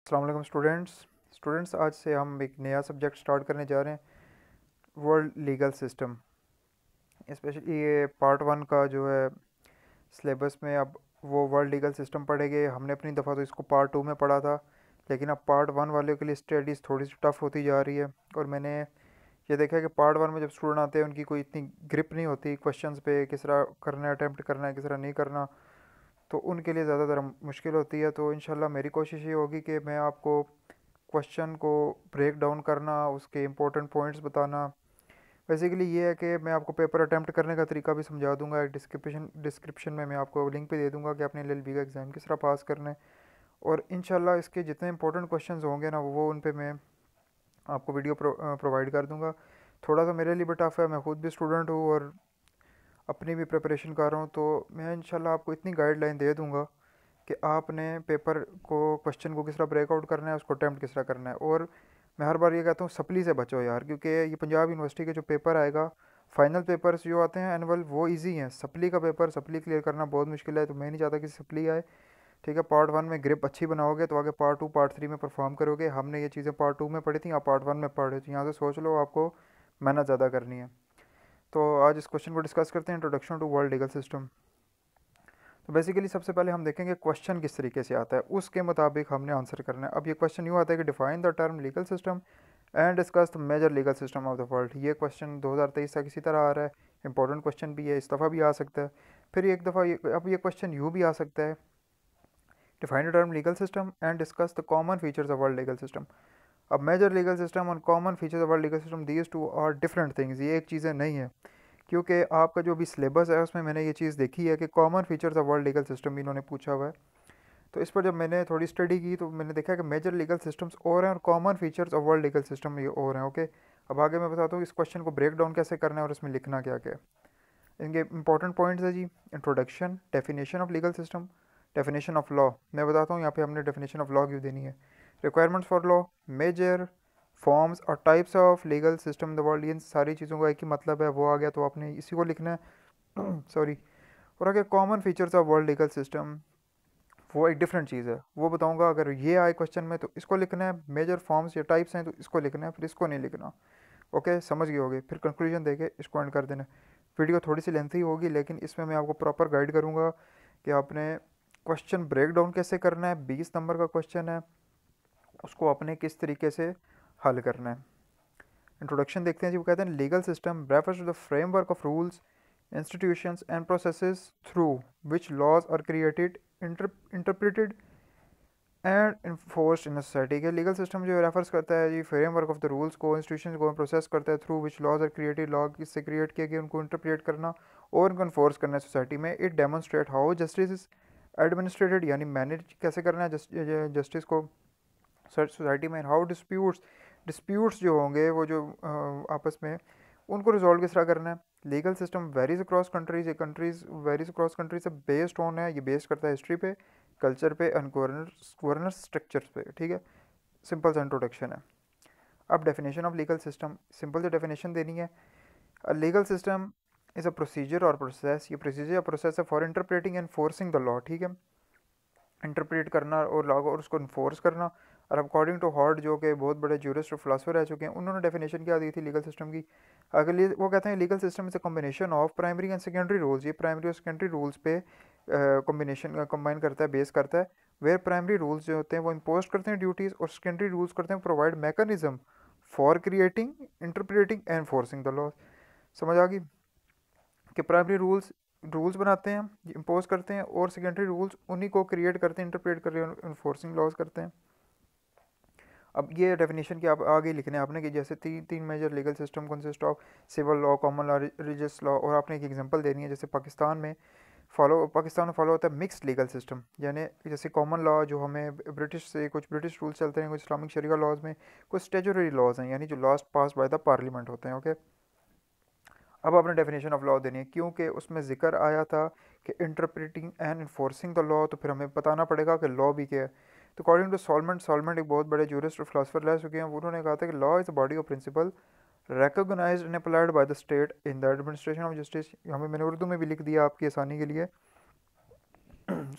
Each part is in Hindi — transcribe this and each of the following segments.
अस्सलाम वालेकुम स्टूडेंट्स आज से हम एक नया सब्जेक्ट स्टार्ट करने जा रहे हैं, वर्ल्ड लीगल सिस्टम। स्पेशली ये पार्ट 1 का जो है सिलेबस में अब वो वर्ल्ड लीगल सिस्टम पढ़ेंगे। हमने अपनी दफ़ा तो इसको पार्ट 2 में पढ़ा था, लेकिन अब पार्ट 1 वाले के लिए स्टडीज़ थोड़ी सी टफ़ होती जा रही है। और मैंने ये देखा है कि पार्ट 1 में जब स्टूडेंट आते हैं उनकी कोई इतनी ग्रिप नहीं होती क्वेश्चंस पे, किस तरह करना है, अटैम्प्ट करना है, किस तरह नहीं करना, तो उनके लिए ज़्यादातर मुश्किल होती है। तो इंशाल्लाह मेरी कोशिश ये होगी कि मैं आपको क्वेश्चन को ब्रेक डाउन करना, उसके इंपॉर्टेंट पॉइंट्स बताना। बेसिकली ये है कि मैं आपको पेपर अटैम्प्ट करने का तरीका भी समझा दूंगा। एक डिस्क्रिप्शन में मैं आपको लिंक भी दे दूंगा कि आपने एलएलबी का एग्ज़ाम किस तरह पास करना है। और इंशाल्लाह इसके जितने इंपॉर्टेंट क्वेश्चंस होंगे ना, वो उन पे मैं आपको वीडियो प्रोवाइड कर दूंगा। थोड़ा सा मेरे लिए भी टफ़ है, मैं खुद भी स्टूडेंट हूँ और अपनी भी प्रिपरेशन कर रहा हूँ। तो मैं इंशाल्लाह आपको इतनी गाइडलाइन दे दूँगा कि आपने पेपर को, क्वेश्चन को किस तरह ब्रेकआउट करना है, उसको अटैम्प्ट किस तरह करना है। और मैं हर बार ये कहता हूँ, सप्ली से बचो यार, क्योंकि ये पंजाब यूनिवर्सिटी के जो पेपर आएगा, फाइनल पेपर्स जो आते हैं एनुअल, वो इजी हैं। सप्ली का पेपर, सप्ली क्लियर करना बहुत मुश्किल है। तो मैं नहीं चाहता कि सप्ली आए। ठीक है, पार्ट 1 में ग्रिप अच्छी बनाओगे तो आगे पार्ट 2 पार्ट 3 में परफॉर्म करोगे। हमने ये चीज़ें पार्ट 2 में पढ़ी थी, आप पार्ट 1 में पढ़ रहे हो, तो यहाँ से सोच लो आपको मेहनत ज़्यादा करनी है। तो आज इस क्वेश्चन को डिस्कस करते हैं, introduction to world legal system. तो बेसिकली सबसे पहले हम देखेंगे क्वेश्चन किस तरीके से आता है, उसके मुताबिक हमने आंसर करना है। अब ये क्वेश्चन यूँ आता है कि define the term legal system and discuss the major legal system of the world. ये क्वेश्चन 2023 तक इसी तरह आ रहा है, इंपॉर्टेंट क्वेश्चन भी है, इस दफ़ा भी आ सकता है। फिर एक दफ़ा अब ये क्वेश्चन यूँ भी आ सकता है, define the term legal system and discuss the common features of world legal system. अब मेजर लीगल सिस्टम और common features of world legal system, these two are different things. ये एक चीज़ें नहीं है, क्योंकि आपका जो भी सिलेबस है उसमें मैंने ये चीज़ देखी है कि common features of world legal system भी इन्होंने पूछा हुआ है। तो इस पर जब मैंने थोड़ी स्टडी की तो मैंने देखा कि मेजर लीगल सिस्टम्स और हैं और common features of world legal system ये और हैं। ओके, अब आगे मैं बताता हूँ इस क्वेश्चन को ब्रेक डाउन कैसे करना है और इसमें लिखना क्या क्या है। इनके इंपॉर्टेंट पॉइंट्स है जी, introduction, definition of legal system, definition of law. मैं बताता हूँ यहाँ पे हमने डेफिनेशन ऑफ लॉ क्यों देनी है। Requirements for law, major forms और types of legal system in the world. इन सारी चीज़ों का एक ही मतलब है, वो आ गया तो आपने इसी को लिखना है। सॉरी। और आगे common features of world legal system, वो एक डिफरेंट चीज़ है, वो बताऊंगा। अगर ये आए क्वेश्चन में तो इसको लिखना है, मेजर फॉर्म्स या टाइप्स हैं तो इसको लिखना है, फिर इसको नहीं लिखना। ओके, समझ गए होगे। फिर कंक्लूजन देके इसको एंड कर देना। वीडियो थोड़ी सी लेंथी होगी, लेकिन इसमें मैं आपको प्रॉपर गाइड करूँगा कि आपने क्वेश्चन ब्रेक डाउन कैसे करना है। 20 नंबर का क्वेश्चन है, उसको आपने किस तरीके से हल करना है। इंट्रोडक्शन देखते हैं जी। वो कहते हैं legal system refers to the framework of rules, institutions and processes through which laws are created, interpreted and enforced in society. के लीगल सिस्टम जो रेफर्स करता है जी फ्रेमवर्क ऑफ द रूल्स को, इंस्टीट्यूशन को प्रोसेस करता है, through which laws are created, law किससे क्रिएट किए गए उनको इंटरप्रेट करना और उनको इन्फोर्स करना है सोसाइटी में। It demonstrate how justice is administrated, यानी मैनेज कैसे करना है जस्टिस को सोसाइटी में। हाउ डिस्प्यूट्स जो होंगे वो जो आपस में, उनको रिजॉल्व किस तरह करना है। Legal system varies across countries, ये कंट्रीज वेरीज अक्रॉस कंट्रीज से बेस्ड ऑन है, ये बेस्ड करता है हिस्ट्री पे, कल्चर पे एंड गवर्नेंस स्ट्रक्चर्स पे। ठीक है, सिंपल सा इंट्रोडक्शन है। अब definition of legal system, simple सी डेफिनेशन देनी है। Legal system is a procedure और प्रोसेस, ये प्रोसीजर या प्रोसेस है for interpreting and forcing the law. ठीक है, इंटरप्रेट करना और लॉ और उसको इन्फोर्स करना। और अकॉर्डिंग टू हॉर्ड, जो कि बहुत बड़े ज्यूरिस्ट और फिलासफर रह चुके हैं, उन्होंने डेफिनेशन क्या दी थी लीगल सिस्टम की। अगली वो कहते हैं legal system is a combination of primary and secondary rules. ये प्राइमरी और सेकेंडरी रूल्स पे कॉम्बिनेशन कंबाइन करता है, बेस करता है। वेयर प्राइमरी रूल्स जो होते हैं वो इम्पोज करते हैं ड्यूटीज़, और सेकेंडरी रूल्स करते हैं provide mechanism for creating, interpreting and forcing the law. समझ आ गई कि प्राइमरी रूल्स रूल्स बनाते हैं, इम्पोज करते हैं, और सेकेंडरी रूल्स उन्हीं को क्रिएट करते हैं, इंटरप्रेट कर रहे हैं, इन्फोर्सिंग लॉज करते हैं। अब ये डेफिनेशन की आप आगे लिखने आपने कि जैसे तीन major legal system consist of civil law, common law, religious law. और आपने एक एग्जांपल देनी है, जैसे पाकिस्तान में फॉलो होता है मिक्स्ड लीगल सिस्टम। यानी जैसे कॉमन लॉ जो हमें ब्रिटिश से, कुछ ब्रिटिश रूल्स चलते हैं, कुछ इस्लामिक शरीया लॉज में, कुछ स्टेचुटरी लॉज हैं, यानी जो lost pass by the parliament होते हैं। ओके, अब आपने डेफिनेशन ऑफ लॉ देनी है, क्योंकि उसमें जिक्र आया था कि interpreting and enforcing the law, तो फिर हमें बताना पड़ेगा कि लॉ भी क्या है। तो अकॉर्डिंग टू सॉलमेंट एक बहुत बड़े जूरिस्ट और फिलासफर रह चुके हैं, उन्होंने कहा था कि law is a body of principle recognized and applied by the state in the administration of justice. हमें मैंने उर्दू में भी लिख दिया आपकी आसानी के लिए।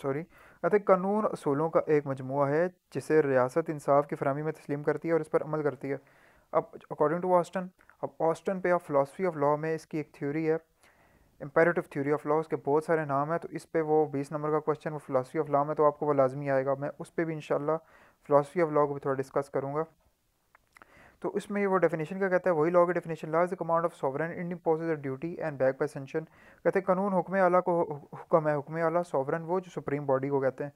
सॉरी। कहते कानून असूलों का एक मजमूआ है जिसे रियासत इंसाफ की फरहमी में तस्लीम करती है और इस पर अमल करती है। अब अकॉर्डिंग टू ऑस्टन, अब ऑस्टन पे ऑफ फिलोसफी ऑफ लॉ में इसकी एक थ्योरी है, इंपेरेटिव थ्योरी ऑफ लॉ, उसके बहुत सारे नाम हैं। तो इस पे वो 20 नंबर का क्वेश्चन वो फिलोसफी ऑफ लॉ में, तो आपको वो लाजमी आएगा। मैं उस पर भी इंशाल्लाह फिलोसफी ऑफ लॉ को भी थोड़ा डिस्कस करूँगा। तो इसमें वो डेफिनेशन क्या कहता है, वही लॉ की definition, law is the command of sovereign in imposes a duty and back by sanction. कहते हैं कानून हुक्म आला को हुक्म है, हुक्म आला सॉवरेन वो जो सुप्रीम बॉडी को कहते हैं।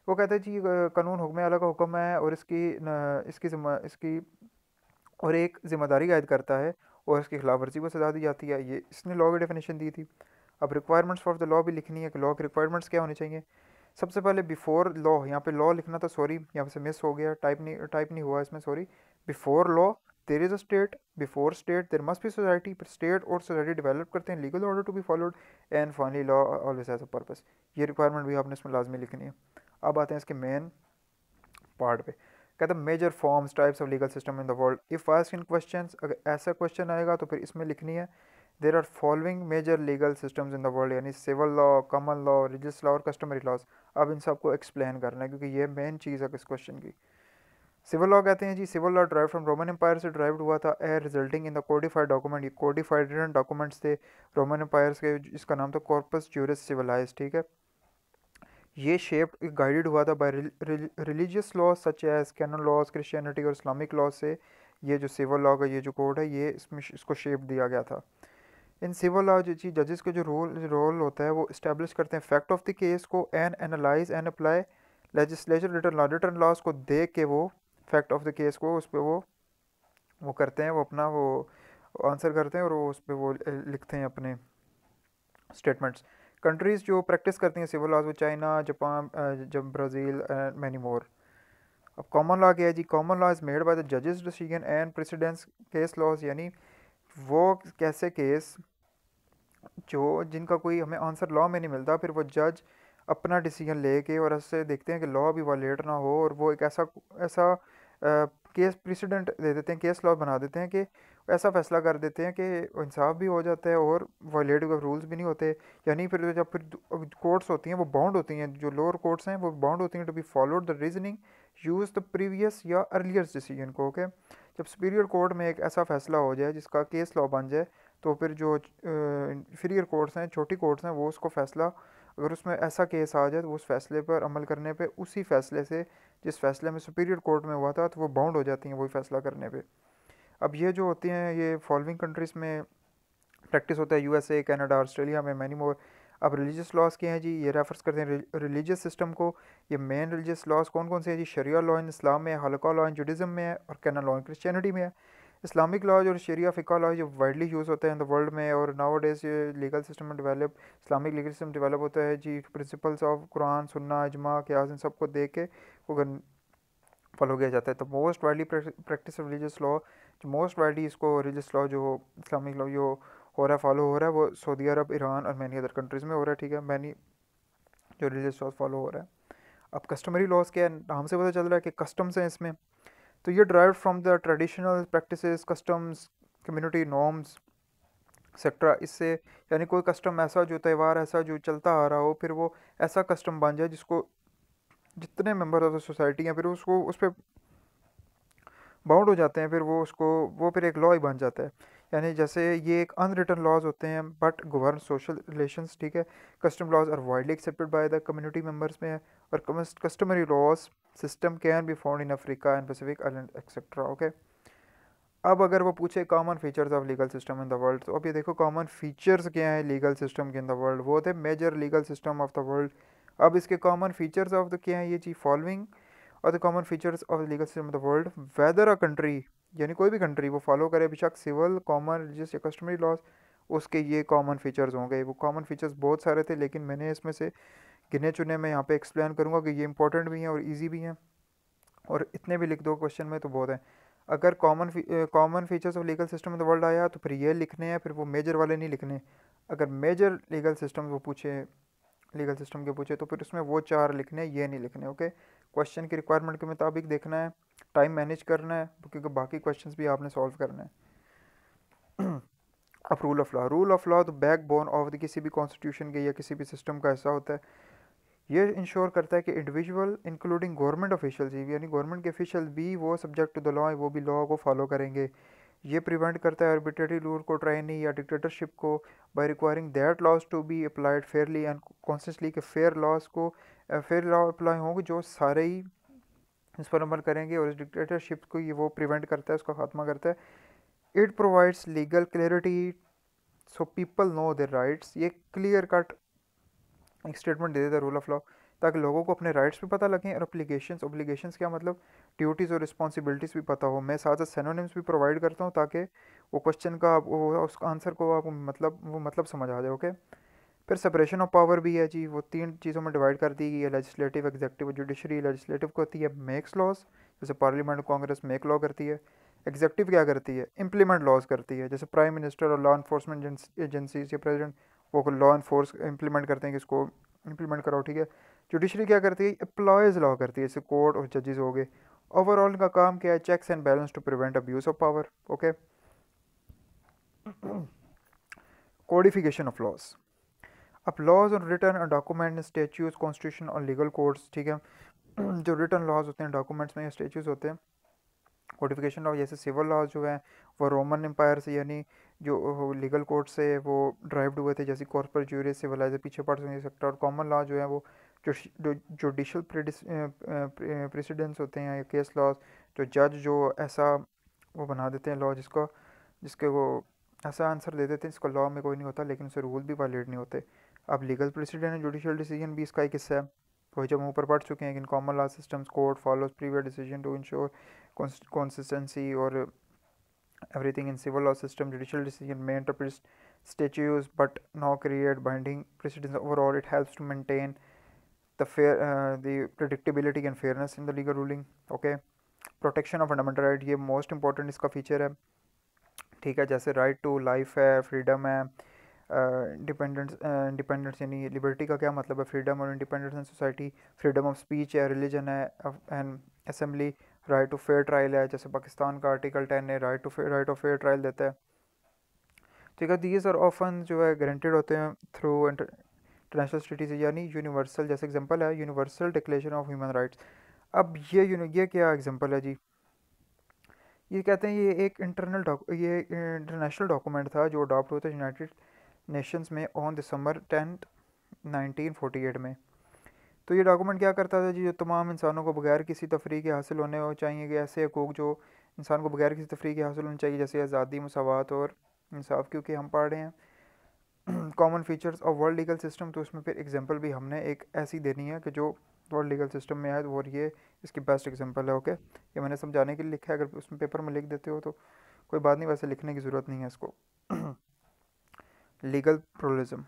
वो कहते हैं जी कानून हुक्म आला का हुक्म है और इसकी और एक जिम्मेदारी आयद करता है और इसकी खिलाफ वर्जी को सजा दी जाती है। ये इसने लॉ की डेफिनेशन दी थी। अब रिक्वायरमेंट्स फॉर द लॉ भी लिखनी है कि लॉ की रिक्वायरमेंट्स क्या होनी चाहिए। सबसे पहले बिफोर लॉ, यहाँ पे लॉ लिखना था, सॉरी यहाँ से मिस हो गया, टाइप नहीं हुआ इसमें, sorry. Before law there is a state, before state there must be society, पर स्टेट और सोसाइटी डेवलप करते हैं legal order to be followed, and finally law always has a purpose. ये रिक्वायरमेंट भी आपने इसमें लाजमी लिखनी है। अब आते हैं इसके मेन पार्ट पे। कहता है major forms types of legal system in the world. If asked in questions, अगर ऐसा क्वेश्चन आएगा तो फिर इसमें लिखनी है there are following major legal systems in the world, यानी civil law, common law, religious law और कस्टमरी लॉज। अब इन सबको एक्सप्लेन करना है क्योंकि ये मेन चीज़ है इस क्वेश्चन की। सिविल लॉ कहते हैं जी, civil law drive from Roman empire से ड्राइव हुआ था, a resulting in the codified document. ये कोडिफाइड रिटन डॉक्यूमेंट्स थे रोमन एम्पायर के, जिसका नाम था कॉर्पस ज्यूरिस सिविलाइज, ठीक है। ये शेप गाइडेड हुआ था by religious law such as canon laws, Christianity और इस्लामिक लॉ से। ये जो सिविल लॉ का ये जो कोड है, ये इसको शेप दिया गया था। इन सिविल लॉ जो चीज जजेस का जो रोल होता है, वो इस्टेब्लिश करते हैं फैक्ट ऑफ द केस को and analyse and apply legislature written laws को देख के वो फैक्ट ऑफ द केस को उस पर वो करते हैं, वो अपना वो आंसर करते हैं और वो उस पर वो लिखते हैं अपने स्टेटमेंट्स। कंट्रीज़ जो प्रैक्टिस करती हैं सिविल लॉज, वो चाइना, जापान, जब ब्राज़ील एंड मैनी मोर। अब कॉमन लॉ क्या है जी, common law is made by the जजेस decision and presidents case laws, यानी वो कैसे केस जो जिनका कोई हमें आंसर लॉ में नहीं मिलता, फिर वो जज अपना डिसीजन लेके और ऐसे देखते हैं कि लॉ भी वायलेट ना हो, और वो एक ऐसा ऐसा केस प्रेसिडेंट दे देते हैं, केस लॉ बना देते हैं कि ऐसा फैसला कर देते हैं कि इंसाफ भी हो जाता है और वायलेट रूल्स भी नहीं होते। यानी फिर जब फिर कोर्ट्स होती हैं वो बाउंड होती हैं, जो लोअर कोर्ट्स हैं वो बाउंड होती हैं to be followed the reasoning use the previous या अर्लियर डिसीजन को, ओके। जब सुपीरियर कोर्ट में एक ऐसा फैसला हो जाए जिसका केस लॉ बन जाए, तो फिर जो इंफीरियर कोर्ट्स हैं, छोटी कोर्ट्स हैं, वो उसको फैसला, अगर उसमें ऐसा केस आ जाए तो उस फैसले पर अमल करने पे, उसी फैसले से जिस फैसले में सुपीरियर कोर्ट में हुआ था, तो वो बाउंड हो जाती हैं वही फैसला करने पे। अब ये जो होती हैं ये फॉलोइंग कंट्रीज़ में प्रैक्टिस होता है, यूएसए, कनाडा, ऑस्ट्रेलिया में, मैनी मोर। अब रिलीजियस लॉज क्या हैं जी, ये रेफर्स करते हैं रिलीजियस सिस्टम को। ये मेन रिलीजियस लॉज कौन कौन से हैं जी, शरिया लॉ इन इस्लाम में है, हलका लॉ इन जुडिज़म में है, और कैनन लॉ इन क्रिश्चियनिटी में है। इस्लामिक लॉज और शरिया फ़िका लॉ जो वाइडली यूज़ होता है इन द वर्ल्ड में, और नाउ डेज ये legal system develop, Islamic legal system develop होता है जी प्रिंसिपल्स ऑफ कुरान, सुन्ना, इजमा, क्यास, इन सबको देख के वो फॉलो किया जाता है। तो most widely practice religious law, जो मोस्ट वाइडली इसको रिलीजियस लॉ जो इस्लामिक लॉ जो हो रहा है, फॉलो हो रहा है, वो सऊदी अरब, ईरान और मैनी अदर कंट्रीज़ में हो रहा है, ठीक है। मैनी जो रिलीजियस लॉ फॉलो हो रहा है। अब कस्टमरी लॉज क्या है, नाम से पता चल रहा है कि कस्टम्स हैं इसमें। तो ये drive from the traditional practices, customs, community norms etcetera. इससे यानी कोई कस्टम ऐसा, जो त्यौहार ऐसा जो चलता आ रहा हो, फिर वो ऐसा कस्टम बन जाए जिसको जितने मेंबर ऑफ द सोसाइटी हैं फिर उसको उस पर बाउंड हो जाते हैं, फिर वो उसको वो फिर एक लॉ ही बन जाता है। यानी जैसे ये एक अनरिटन लॉज होते हैं बट गवर्न सोशल रिलेशंस, ठीक है। Custom laws are widely accepted by the community members में है, और customary laws system can be found in Africa and Pacific island etcetera, okay. अब अगर वो पूछे common features of legal system in the world, तो अब ये देखो कॉमन फीचर्स क्या हैं लीगल सिस्टम के इन द वर्ल्ड, वो थे major legal system of the world. अब इसके कॉमन फीचर्स ऑफ द क्या हैं, ये चीज़ फॉलोइंग और the common features of the legal system of the world, whether a country, यानी कोई भी कंट्री वो फॉलो करे बेशक सिविल, कॉमन, रिलीजियस या कस्टमरी लॉज, उसके ये कॉमन फीचर्स होंगे। वो कॉमन फीचर्स बहुत सारे थे, लेकिन मैंने इसमें से गिने चुने में यहाँ पे एक्सप्लेन करूँगा कि ये इंपॉर्टेंट भी हैं और ईजी भी हैं, और इतने भी लिख दो क्वेश्चन में तो बहुत है। अगर common features of legal system in the world आया तो फिर ये लिखने हैं, फिर वो मेजर वाले नहीं लिखने। अगर मेजर लीगल सिस्टम वो पूछे, लीगल सिस्टम के पूछे, तो फिर उसमें वो 4 लिखने, ये नहीं लिखने, ओके। क्वेश्चन की रिक्वायरमेंट के मुताबिक देखना है, टाइम मैनेज करना है, क्योंकि बाकी क्वेश्चंस भी आपने सॉल्व करना है। अब rule of law, rule of law तो बैकबोन ऑफ द किसी भी कॉन्स्टिट्यूशन के या किसी भी सिस्टम का ऐसा होता है। ये इंश्योर करता है कि इंडिविजुअल इंक्लूडिंग गवर्नमेंट ऑफिशियल्स, यानी गवर्नमेंट के ऑफिशियल भी वो सब्जेक्ट टू द लॉ, वो भी लॉ को फॉलो करेंगे। ये प्रिवेंट करता है आर्बिट्रेरी रूल को, टायरनी या डिक्टेटरशिप को, by requiring that laws to be applied fairly and consistently, के फेयर लॉज को फेयर लॉ अप्लाई होंगे जो सारे ही इस पर अमल करेंगे, और इस डिक्टेटरशिप को ये वो प्रिवेंट करता है, उसका खात्मा करता है। It provides legal clarity so people know their rights, ये क्लियर कट एक स्टेटमेंट दे देता है रूल ऑफ लॉ, ताकि लोगों को अपने राइट्स भी पता लगें और ऑब्लिगेशंस क्या मतलब ड्यूटीज़ और रिस्पॉन्सिबिलिटीज़ भी पता हो। मैं साथ साथ सिनोनिम्स भी प्रोवाइड करता हूँ ताकि वो क्वेश्चन का वो उस आंसर को आप मतलब समझ आ जाए। ओके, फिर सेपरेशन ऑफ पावर भी है जी, वो 3 चीज़ों में डिवाइड कर दी गई है, लेजिस्लेटिव, एग्जेक्टिव, जुडिशरी। लेजिस्लेटिव को होती है मेक्स लॉज, जैसे पार्लियामेंट कांग्रेस मेक लॉ करती है। एग्जेक्टिव क्या करती है, इम्प्लीमेंट लॉज करती है, जैसे प्राइम मिनिस्टर और लॉ इन्फोर्समेंट एजेंसीज या प्रेसिडेंट वो लॉ इन्फोर्स इम्प्लीमेंट करते हैं कि इसको इम्प्लीमेंट कराओ, ठीक है। जुडिशरी क्या करती है, अप्लाइज लॉ करती है, जैसे कोर्ट और जजेस हो गए। ओवरऑल का काम क्या है, checks and balance to prevent abuse of power. Okay, codification of laws. अब लॉज और रिटर्न डॉक्यूमेंट, स्टेच्यूज, कॉन्स्टिट्यूशन और लीगल कोड्स, ठीक है। जो रिटर्न लॉज होते हैं डॉक्यूमेंट्स में या स्टेच्यूज होते हैं। कोडिफिकेशन लॉ जैसे सिविल लॉज जो है वो रोमन एम्पायर से, यानी जो लीगल कोड से वो ड्राइव्ड हुए थे, जैसे कॉर्पोरेट ज्यूरी, सिविलाइजर, पीछे पढ़ सकता है। और कॉमन लॉ जो है वो जो जुडिशल प्रेसिडेंस होते हैं या केस लॉज, जो जज जो ऐसा वो बना देते हैं लॉ जिसके वो ऐसा आंसर दे देते हैं जिसका लॉ में कोई नहीं होता, लेकिन उससे रूल भी वायलेट नहीं होते। अब लीगल प्रेसिडेंट है, जुडिशियल डिसीजन भी इसका एक हिस्सा है, वही जब हम ऊपर पढ़ चुके हैं कि in common law systems court follows previous decision to ensure consistency or everything. In civil law system, judicial decision may interpret statutes but now create binding precedents. Overall, it helps to maintain the predictability and fairness in the legal ruling. Okay, protection of fundamental right, ये मोस्ट इंपॉर्टेंट इसका फीचर है, ठीक है। जैसे राइट टू लाइफ है, फ्रीडम है, इंडिपेंडेंस यानी लिबर्टी का क्या मतलब है, फ्रीडम और independence in society, freedom of speech है, रिलीजन है, and assembly, right to fair trial है, जैसे पाकिस्तान का आर्टिकल 10 है, राइट ऑफ फेयर ट्रायल देता है, ठीक है। दीज आर ऑफन जो है गारंटेड होते हैं थ्रू इंटरनेशनल ट्रीटीज, यानी यूनिवर्सल, जैसे एग्जांपल है universal declaration of human rights. अब ये क्या एग्जांपल है जी, ये कहते हैं ये एक ये इंटरनेशनल डॉक्यूमेंट था जो अडॉप्ट हुआ था यूनाइटेड नेशंस में ऑन दिसंबर 10 1948 में। तो ये डॉक्यूमेंट क्या करता था जी, जो तमाम इंसानों को बगैर किसी तफरीक के हासिल होने चाहिए कि ऐसे हकूक़ जो इंसान को बगैर किसी तफरीक के हासिल होने चाहिए, जैसे आज़ादी, मसावत और इंसाफ, क्योंकि हम पढ़ रहे हैं common features of world legal system, तो उसमें फिर एग्जांपल भी हमने एक ऐसी देनी है कि जो वर्ल्ड लीगल सिस्टम में है, और ये इसकी बेस्ट एग्जांपल है। ओके, ये मैंने समझाने के लिए लिखा है, अगर उसमें पेपर में लिख देते हो तो कोई बात नहीं, वैसे लिखने की ज़रूरत नहीं है इसको। लीगल प्लुरलिज्म,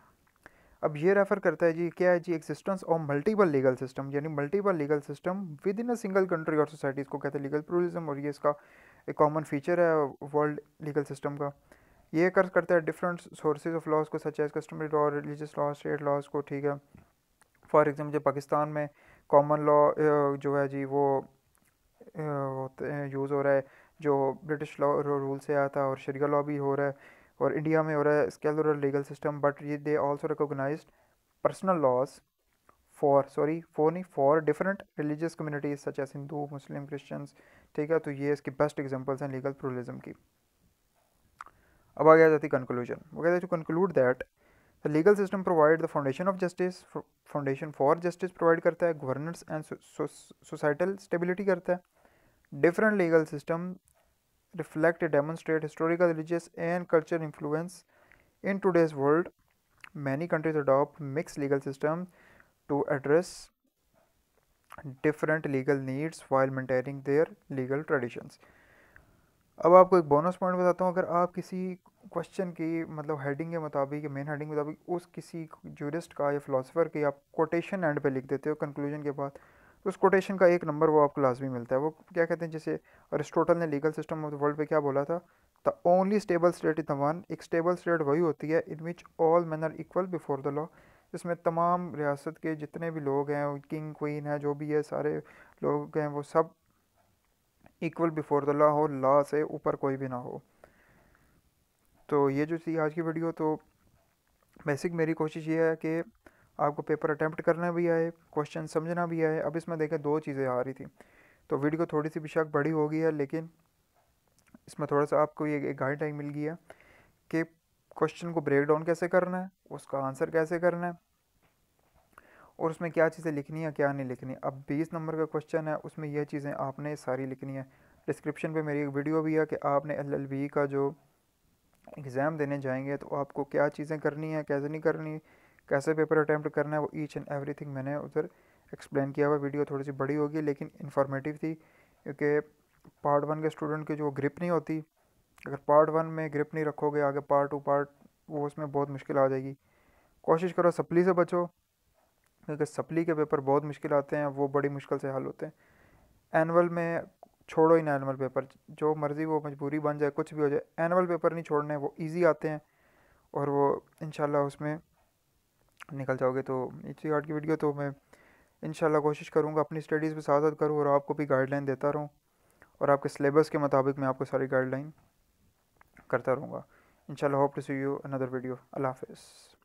अब ये रेफर करता है जी, क्या है जी, existence of multiple legal system, यानी multiple legal system within a single country और सोसाइटी, इसको कहते हैं लीगल प्लुरलिज्म, और ये इसका एक कॉमन फीचर है वर्ल्ड लीगल सिस्टम का। ये कर करता है डिफरेंट सोर्सेज ऑफ लॉज को, such as customary law, religious law, state laws को, ठीक है। फॉर एग्जाम्पल जो पाकिस्तान में कॉमन लॉ जो है जी वो होते हैं, यूज़ हो रहा है, जो ब्रिटिश लॉ रूल से आया था, और शरिया लॉ भी हो रहा है, और इंडिया में हो रहा है स्केलर लीगल सिस्टम, बट ये they also recognised personal laws for different religious communities such as Hindu, Muslim, Christians, ठीक है। तो ये इसकी बेस्ट एग्जांपल्स हैं लीगल प्लुरलिज्म की। अब आगे आ जाती कंक्लूजन, वो कहते हैं to conclude that the legal system provide the foundation of justice, foundation for justice provide करता है, गवर्नेंस एंड सोसाइटल स्टेबिलिटी करता है। Different legal system reflect and demonstrate historical, religious, and cultural influence in today's world. Many countries adopt mixed legal systems to address different legal needs while maintaining their legal traditions. अब आपको एक बोनस पॉइंट बताता हूँ, अगर आप किसी क्वेश्चन की मतलब हेडिंग के मुताबिक, मेन हेडिंग के मुताबिक उस किसी जूरिस्ट का या फिलोसफर की आप कोटेशन एंड पे लिख देते हो कंक्लूजन के बाद, तो उस कोटेशन का 1 नंबर वो आपको लाजमी मिलता है। वो क्या कहते हैं, जैसे अरिस्टोटल ने legal system of the world पे क्या बोला था, the only stable state is the one, एक स्टेबल स्टेट वही होती है in which all man are equal before the law, जिसमें तमाम रियासत के जितने भी लोग हैं, किंग क्वीन है, जो भी है, सारे लोग हैं, वो सब इक्वल बिफोर द लॉ हो, लॉ से ऊपर कोई भी ना हो। तो ये जो थी आज की वीडियो, तो बेसिक मेरी कोशिश ये है कि आपको पेपर अटैम्प्ट करना भी आए, क्वेश्चन समझना भी आए। अब इसमें देखें 2 चीज़ें आ रही थी, तो वीडियो थोड़ी सी बेशक बड़ी हो गई है, लेकिन इसमें थोड़ा सा आपको ये एक गाइडलाइन मिल गई है कि क्वेश्चन को ब्रेक डाउन कैसे करना है, उसका आंसर कैसे करना है, और उसमें क्या चीज़ें लिखनी है क्या नहीं लिखनी। अब 20 नंबर का क्वेश्चन है, उसमें यह चीज़ें आपने सारी लिखनी है। डिस्क्रिप्शन पे मेरी एक वीडियो भी है कि आपने LLB का जो एग्ज़ाम देने जाएंगे तो आपको क्या चीज़ें करनी है, कैसे नहीं करनी, कैसे पेपर अटैम्प्ट करना है, वो ईच एंड एवरीथिंग मैंने उधर एक्सप्लेन किया हुआ। वीडियो थोड़ी सी बड़ी होगी लेकिन इन्फॉर्मेटिव थी, क्योंकि पार्ट 1 के स्टूडेंट की जो ग्रिप नहीं होती, अगर पार्ट 1 में ग्रिप नहीं रखोगे आगे पार्ट 2 पार्ट वो उसमें बहुत मुश्किल आ जाएगी। कोशिश करो सप्ली से बचो, क्योंकि सप्ली के पेपर बहुत मुश्किल आते हैं, वो बड़ी मुश्किल से हल होते हैं। एनुअल में छोड़ो ही ना, एनुअल पेपर जो मर्ज़ी वो मजबूरी बन जाए कुछ भी हो जाए, एनुअल पेपर नहीं छोड़ने, वो इजी आते हैं और वो इंशाल्लाह उसमें निकल जाओगे। तो इसी आर्ट की वीडियो तो मैं इंशाल्लाह कोशिश करूँगा अपनी स्टडीज़ पे साथ साथ करूँ और आपको भी गाइडलाइन देता रहूँ, और आपके सिलेबस के मुताबिक मैं आपको सारी गाइडलाइन करता रहूँगा। इंशाल्लाह hope to see you another video. अल्लाह हाफ़िज़।